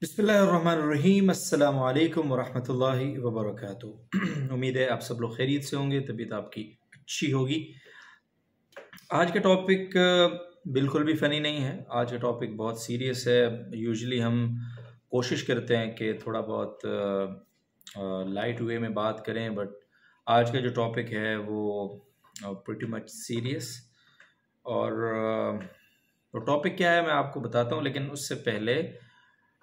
बिस्मिल्लाहिर्रहमानिर्रहीम अस्सलामु अलैकुम वरहमतुल्लाहि वबरकातुहू। उम्मीद है आप सब लोग खैरियत से होंगे, तबीयत आपकी अच्छी होगी। आज का टॉपिक बिल्कुल भी फ़नी नहीं है। आज का टॉपिक बहुत सीरियस है। यूजुअली हम कोशिश करते हैं कि थोड़ा बहुत लाइट वे में बात करें, बट आज का जो टॉपिक है वो प्रिटी मच सीरियस। और वो टॉपिक क्या है मैं आपको बताता हूँ, लेकिन उससे पहले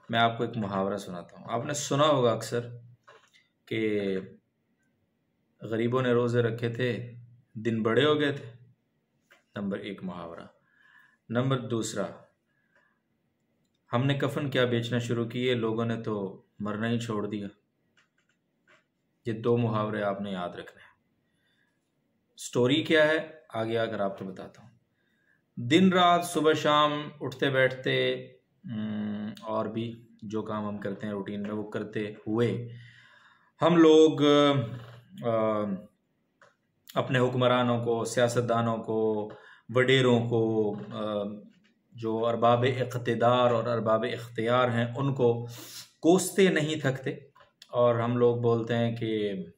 मैं आपको एक मुहावरा सुनाता हूँ। आपने सुना होगा अक्सर कि गरीबों ने रोज़े रखे थे, दिन बड़े हो गए थे। नंबर एक मुहावरा। नंबर दूसरा, हमने कफन क्या बेचना शुरू किए, लोगों ने तो मरना ही छोड़ दिया। ये दो मुहावरे आपने याद रखने हैं। स्टोरी क्या है आगे आकर आपको बताता हूँ। दिन रात सुबह शाम उठते बैठते और भी जो काम हम करते हैं रूटीन में, वो करते हुए हम लोग अपने हुक्मरानों को, सियासतदानों को, वडेरों को, जो अरबाब इक़्तिदार और अरबाब इख्तियार हैं, उनको कोसते नहीं थकते। और हम लोग बोलते हैं कि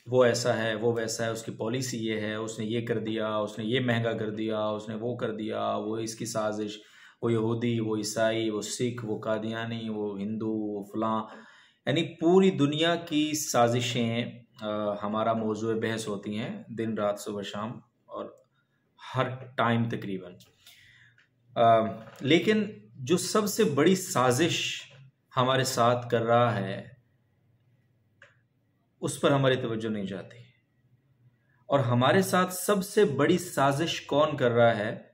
वो ऐसा है, वो वैसा है, उसकी पॉलिसी ये है, उसने ये कर दिया, उसने ये महंगा कर दिया, उसने वो कर दिया, वो इसकी साजिश, वो यहूदी, वो ईसाई, वो सिख, वो कादियानी, वो हिंदू, वो फलां, यानी पूरी दुनिया की साजिशें हमारा मौजूद बहस होती हैं दिन रात सुबह शाम और हर टाइम तकरीबन। लेकिन जो सबसे बड़ी साजिश हमारे साथ कर रहा है उस पर हमारी तवज्जो नहीं जाती। और हमारे साथ सबसे बड़ी साजिश कौन कर रहा है,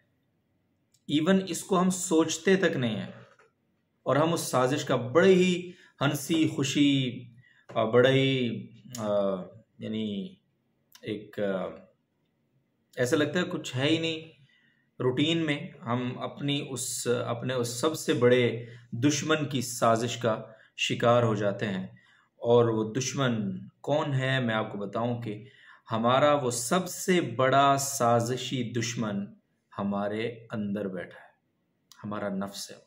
इवन इसको हम सोचते तक नहीं है। और हम उस साजिश का बड़े ही हंसी खुशी, बड़े ही यानी एक ऐसा लगता है कुछ है ही नहीं। रूटीन में हम अपने उस सबसे बड़े दुश्मन की साजिश का शिकार हो जाते हैं। और वो दुश्मन कौन है मैं आपको बताऊं कि हमारा वो सबसे बड़ा साजिशी दुश्मन हमारे अंदर बैठा है, हमारा नफ्स है।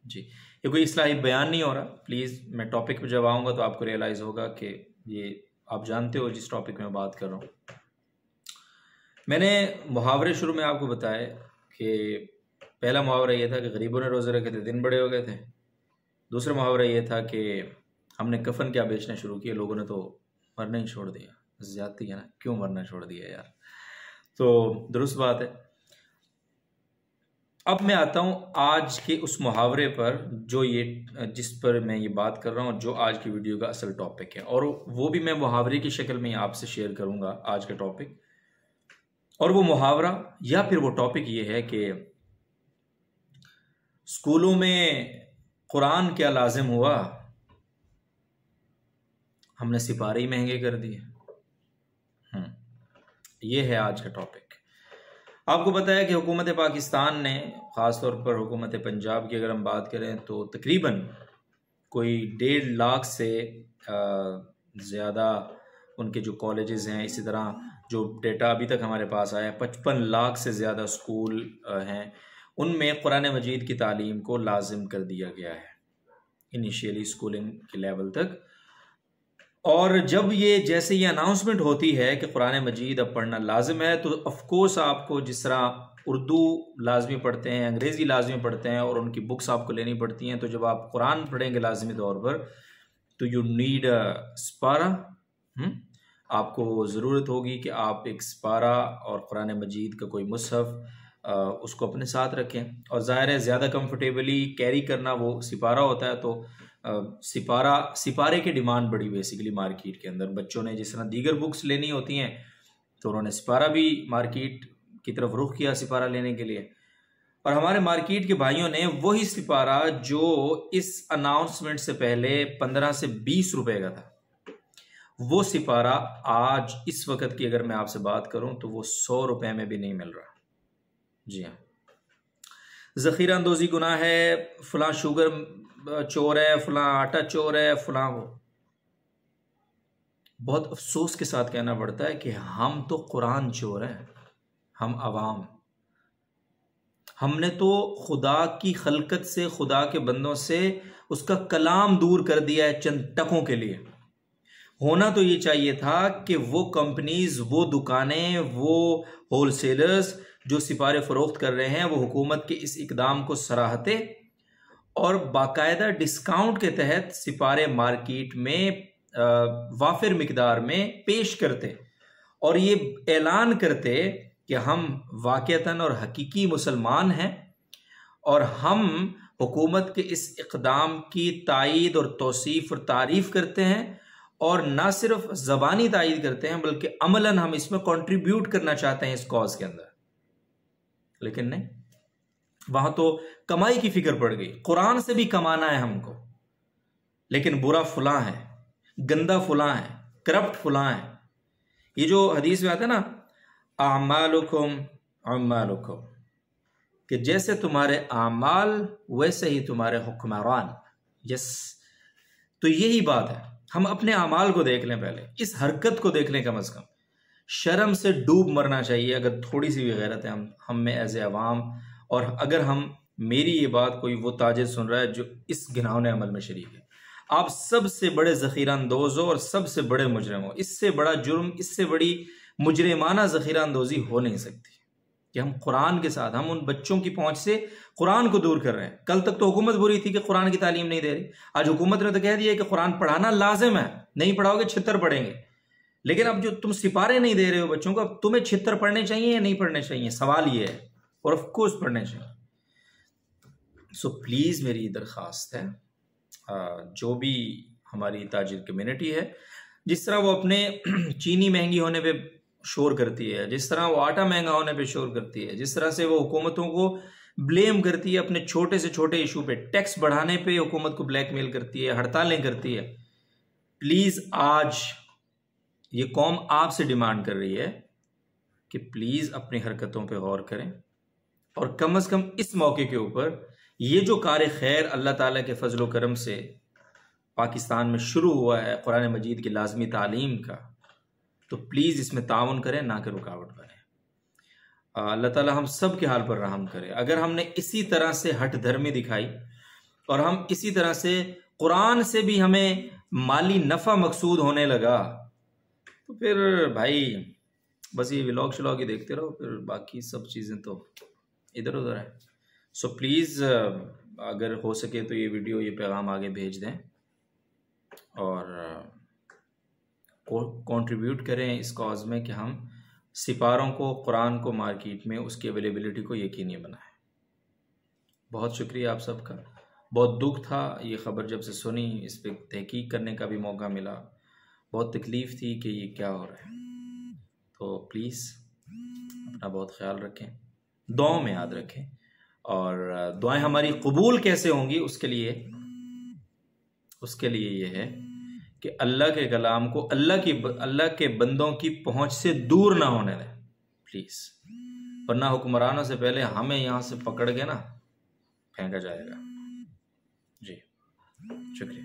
जी, ये कोई इस्लाही बयान नहीं हो रहा। प्लीज़ मैं टॉपिक पे जब आऊँगा तो आपको रियलाइज़ होगा कि ये आप जानते हो जिस टॉपिक में बात कर रहा हूँ। मैंने मुहावरे शुरू में आपको बताया कि पहला मुहावरा ये था कि गरीबों ने रोज़े रखे थे, दिन बड़े हो गए थे। दूसरा मुहावरा ये था कि हमने कफन क्या बेचना शुरू किया, लोगों ने तो मरना ही छोड़ दिया। ज़्यादती है ना, क्यों मरना छोड़ दिया यार। तो दुरुस्त बात है। अब मैं आता हूँ आज के उस मुहावरे पर जिस पर मैं ये बात कर रहा हूँ, जो आज की वीडियो का असल टॉपिक है। और वो भी मैं मुहावरे की शक्ल में आपसे शेयर करूँगा आज का टॉपिक। और वो मुहावरा या फिर वो टॉपिक ये है कि स्कूलों में कुरान क्या लाजिम हुआ, हमने सिपारे ही महंगे कर दिए। ये है आज का टॉपिक। आपको पता है कि हुकूमत पाकिस्तान ने, ख़ास तौर पर हुकूमत पंजाब की अगर हम बात करें, तो तकरीबन कोई 1.5 लाख से ज़्यादा उनके जो कॉलेजेस हैं, इसी तरह जो डेटा अभी तक हमारे पास आया है 55 लाख से ज़्यादा स्कूल हैं, उनमें कुरान मजीद की तालीम को लाजिम कर दिया गया है, इनिशियली स्कूलिंग के लेवल तक। और जब जैसे ये अनाउंसमेंट होती है कि कुरान मजीद अब पढ़ना लाजिम है, तो ऑफकोर्स आपको जिस तरह उर्दू लाजमी पढ़ते हैं, अंग्रेज़ी लाजमी पढ़ते हैं और उनकी बुक्स आपको लेनी पड़ती हैं, तो जब आप कुरान पढ़ेंगे लाजमी तौर पर, तो यू नीड स्पारा। आपको ज़रूरत होगी कि आप एक स्पारा और कुरान मजीद का कोई मुसहफ़ उसको अपने साथ रखें। और ज़ाहिर है ज़्यादा कंफर्टेबली कैरी करना वो सिपारा होता है। तो सिपारे की डिमांड बढ़ी बेसिकली मार्केट के अंदर। बच्चों ने जिस तरह दीगर बुक्स लेनी होती हैं, तो उन्होंने सिपारा भी मार्केट की तरफ रुख किया सिपारा लेने के लिए। और हमारे मार्केट के भाइयों ने वही सिपारा जो इस अनाउंसमेंट से पहले 15 से 20 रुपए का था, वो सिपारा आज इस वक्त की अगर मैं आपसे बात करूं तो वो 100 रुपए में भी नहीं मिल रहा। जी हाँ, ज़ख़ीरा अंदोज़ी गुनाह है, फलां शुगर चोर है, फलां आटा चोर है, फलां वो। बहुत अफसोस के साथ कहना पड़ता है कि हम तो कुरान चोर हैं, हम अवाम। हमने तो खुदा की खलकत से, खुदा के बंदों से उसका कलाम दूर कर दिया है चंद टकों के लिए। होना तो ये चाहिए था कि वो कंपनीज, वो दुकानें, वो होलसेलर्स जो सिपारे फरोख्त कर रहे हैं वो हुकूमत के इस इकदाम को सराहते और बाकायदा डिस्काउंट के तहत सिपारे मार्केट में वाफिर मिकदार में पेश करते और ये ऐलान करते कि हम वाक़तन और हकीकी मुसलमान हैं और हम हुकूमत के इस इक़दाम की तायीद और तौसीफ़ और तारीफ़ करते हैं और ना सिर्फ ज़बानी तायीद करते हैं बल्कि अमलन हम इसमें कंट्रीब्यूट करना चाहते हैं इस कॉज के अंदर। लेकिन नहीं, वहां तो कमाई की फिक्र पड़ गई, कुरान से भी कमाना है हमको, लेकिन बुरा फुला है, गंदा फुला है, करप्ट फुला है। ये जो हदीस में आता है ना, आमालुकुम अमालुकुम, कि जैसे तुम्हारे आमाल वैसे ही तुम्हारे हुक्मरान। यस, तो यही बात है, हम अपने आमाल को देख लें, पहले इस हरकत को देख लें, कम से कम शर्म से डूब मरना चाहिए अगर थोड़ी सी भी गैरत है हम में एज ए अवाम। और अगर मेरी ये बात कोई वो ताजिर सुन रहा है जो इस घिनौने अमल में शरीक है, आप सबसे बड़े ज़ख़ीरा अंदोज़ हो और सबसे बड़े मुजरिम हो। इससे बड़ा जुर्म, इससे बड़ी मुजरिमाना ज़ख़ीरा अंदोज़ी हो नहीं सकती कि हम कुरान के साथ, हम उन बच्चों की पहुंच से कुरान को दूर कर रहे हैं। कल तक तो हुकूमत बुरी थी कि कुरान की तालीम नहीं दे रही, आज हुकूमत ने तो कह दिया कि कुरान पढ़ाना लाजिम है, नहीं पढ़ाओगे छितर पढ़ेंगे। लेकिन अब जो तुम सिपारे नहीं दे रहे हो बच्चों को, अब तुम्हें छितर पढ़ने चाहिए या नहीं पढ़ने चाहिए, सवाल ये है। और ऑफ कोर्स पढ़ने चाहिए। सो प्लीज़ मेरी दरख्वास्त है, जो भी हमारी ताजिर कम्युनिटी है, जिस तरह वो अपने चीनी महंगी होने पे शोर करती है, जिस तरह वो आटा महंगा होने पे शोर करती है, जिस तरह से वो हुकूमतों को ब्लेम करती है अपने छोटे से छोटे इशू पे, टैक्स बढ़ाने पे हुकूमत को ब्लैकमेल करती है, हड़तालें करती है, प्लीज़ आज ये कौम आपसे डिमांड कर रही है कि प्लीज़ अपनी हरकतों पे गौर करें और कम से कम इस मौके के ऊपर ये जो कार खैर अल्लाह ताला के फजल करम से पाकिस्तान में शुरू हुआ है कुरान मजीद की लाजमी तालीम का, तो प्लीज़ इसमें ताउन करें, ना कि रुकावट बने। अल्लाह ताला हम सब के हाल पर रहम करे। अगर हमने इसी तरह से हठ धर्मी दिखाई और हम इसी तरह से कुरान से भी हमें माली नफ़ा मकसूद होने लगा, तो फिर भाई बस ये व्लॉग शलॉग ही देखते रहो, फिर बाकी सब चीज़ें तो इधर उधर है। सो प्लीज़ अगर हो सके तो ये वीडियो, ये पैगाम आगे भेज दें और कंट्रीब्यूट करें इस कॉज में कि हम सिपारों को, कुरान को मार्केट में उसकी अवेलेबिलिटी को यकीनी बनाएं। बहुत शुक्रिया आप सबका। बहुत दुख था ये ख़बर जब से सुनी, इस पर तहकीक करने का भी मौका मिला, बहुत तकलीफ़ थी कि ये क्या हो रहा है। तो प्लीज़ अपना बहुत ख्याल रखें, दुआओं में याद रखें, और दुआएं हमारी कबूल कैसे होंगी उसके लिए ये है कि अल्लाह के कलाम को अल्लाह के बंदों की पहुंच से दूर ना होने दें प्लीज़, वरना हुक्मरानों से पहले हमें यहाँ से पकड़ के ना फेंका जाएगा। जी शुक्रिया।